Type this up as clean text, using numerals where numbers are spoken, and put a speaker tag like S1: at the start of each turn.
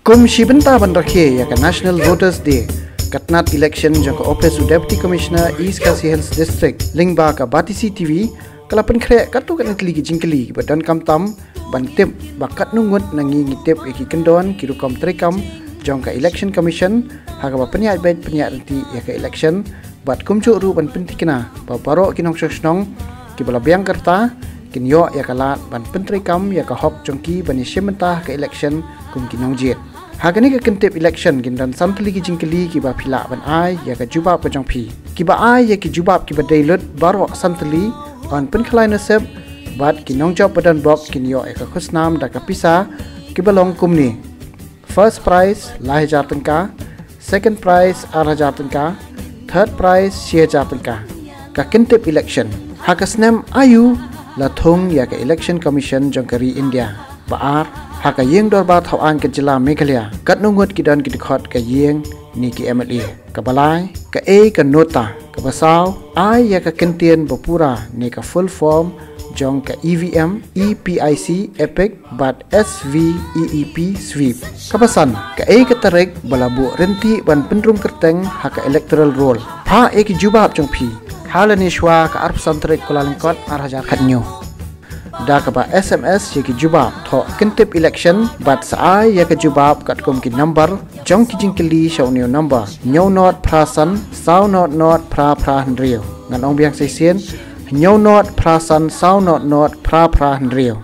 S1: Kum Shibenta Bandrakhe yaka National Voters Day Katnat election jangka office Deputy Commissioner East Khasi Hills District Lingba ka Batisi TV kalapan krek katu kan keligi jingkeli badan kamtam bantip bakat nungut nangi ngitip eki kendon kirukom trekam jangka election commission haga bapenya bet penya nanti yaka election bat kumcu ru ban pentikna babaro kinong sosnong kibala biang kerta kinyo yakalat ban pentrekam yaka hop jongki bani shimenta ka election kum kinong jet Hagani ke Kyntip election gindan samtli ki jingkeli ki ba phila ban ai ya ka jubab ka jongphi ki ba ai ya ki jubab ki ba dailut baro samtli on pen khlai na sep bat ki nong job badan bok kin yo ka khusnam da ka pisa ki ba long kumni first prize 1000 tangka second prize 8000 tangka third prize 6000 tangka ka Kyntip election hakasnam ayu la thong ya ka election commission jongkari India baar haka yeng dor ba thawan ke jila Meghalaya kat nungut kidan ki dikhot ka yeng ni ki MLA ka balai ka e ka nota ka basaw ai ya ka kentien bapura ni ka full form jong ka EVM EPIC epic but SVEEP sweep ka basan ka e ka tarek balabu renti ban pendrum kerteng haka electoral roll ha e ki jubab jong phi halani shwa ka arp santrek kolalingkot 8000 khatnyo da ka ba SMS yaki jubab tho Kyntip election bat saai yaka jubab kat kum ki number jong ki jingkeli shawnio number nyaw not prasan saw not pra hnrio ngan ong biang sai sien nyaw not prasan saw not pra hnrio